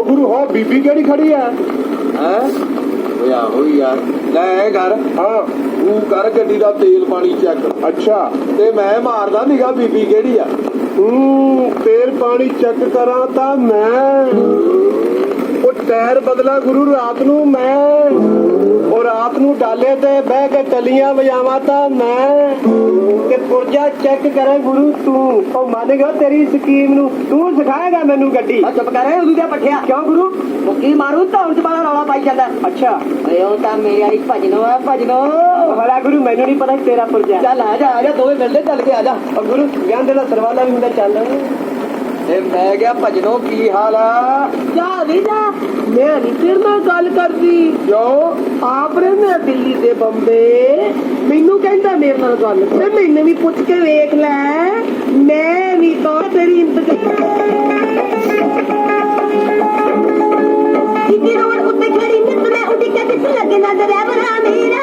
ਗੁਰੂ ਹੋ ਬੀਬੀ ਕਿਹੜੀ ਖੜੀ ਹੈ ਓਏ ਆਹੋ ਹੀ ਯਾਰ ਲੈ ਇਹ ਕਰ ਹਾਂ ਤੂੰ ਕਰ ਗੱਡੀ ਦਾ ਤੇਲ ਪਾਣੀ ਚੈੱਕ ਅੱਛਾ ਤੇ ਮੈਂ ਮਾਰਦਾ ਨਿਗਾ ਬੀਬੀ ਕਿਹੜੀ ਆ ਤੇਲ ਪਾਣੀ ਚੈੱਕ ਕਰਾਂ ਤਾਂ ਮੈਂ ਉਹ ਟਾਇਰ ਬਦਲਾ ਗੁਰੂ ਰਾਤ ਨੂੰ ਮੈਂ ਉਹ ਰਾਤ ਨੂੰ ਡਾਲੇ ਤੇ ਬਹਿ ਕੇ ਟੱਲੀਆਂ ਵਜਾਵਾਂ ਤਾਂ ਮੈਂ ਤੇ ਪੁਰਜਾ ਚੈੱਕ ਕਰੇ ਗੁਰੂ ਤੂੰ ਉਹ ਮੰਨ ਗਿਆ ਤੇਰੀ ਸਕੀਮ ਨੂੰ ਤੂੰ ਸਿਖਾਏਗਾ ਮੈਨੂੰ ਗੱਡੀ ਚੁੱਪ ਕਰ ਉਹਦੀ ਦਾ ਪੱਠਿਆ ਕਿਉਂ ਗੁਰੂ ਮੁੱਕੀ ਮਾਰੂ ਧੌਣ ਚ ਬਾਲਾ ਰੌਲਾ ਪਾਈ ਜਾਂਦਾ ਅੱਛਾ ਓਏ ਉਹ ਤਾਂ ਮੇਰੇ ਵਾਲੀ ਭਜਨੋ ਆ ਭਜਨੋ ਹਲਾ ਗੁਰੂ ਮੈਨੂੰ ਨਹੀਂ ਪਤਾ ਤੇਰਾ ਪੁਰਜਾ ਚੱਲ ਆ ਜਾ ਦੋਵੇਂ ਮਿਲਦੇ ਚੱਲ ਕੇ ਆ ਜਾ ਉਹ ਗੁਰੂ ਕਹਿੰਦੇ ਦਾ ਸਰਵਾਲਾ ਵੀ ਹੁੰਦਾ ਚੱਲ ਤੇ ਮੈਂ ਕਿਹਾ ਭਜਨੋ ਕੀ ਹਾਲ ਆ ਜਾ ਨਹੀਂ ਜਾ ਮੈਂ ਨਹੀਂ ਤੇਰੇ ਨਾਲ ਗੱਲ ਕਰਦੀ ਜੋ ਆਪਰੇ ਮੈਂ ਦਿੱਲੀ ਦੇ ਬੰਬੇ ਮੈਨੂੰ ਕਹਿੰਦਾ ਮੇਰੇ ਨਾਲ ਗੱਲ ਤੇ ਮੈਨੂੰ ਵੀ ਪੁੱਛ ਕੇ ਵੇਖ ਲੈ ਮੈਂ ਵੀ ਤਾਂ ਤੇਰੀ ਕਿਤੇ ਰੋਡ ਉੱਤੇ ਖੜੀ ਨਿੱਤ ਮੈਂ ਉੱਡੀ ਕੇ ਕਿੱਥੇ ਲੱਗੇ ਨਾ ਡਰਾਈਵਰ ਆ ਮੇਰੇ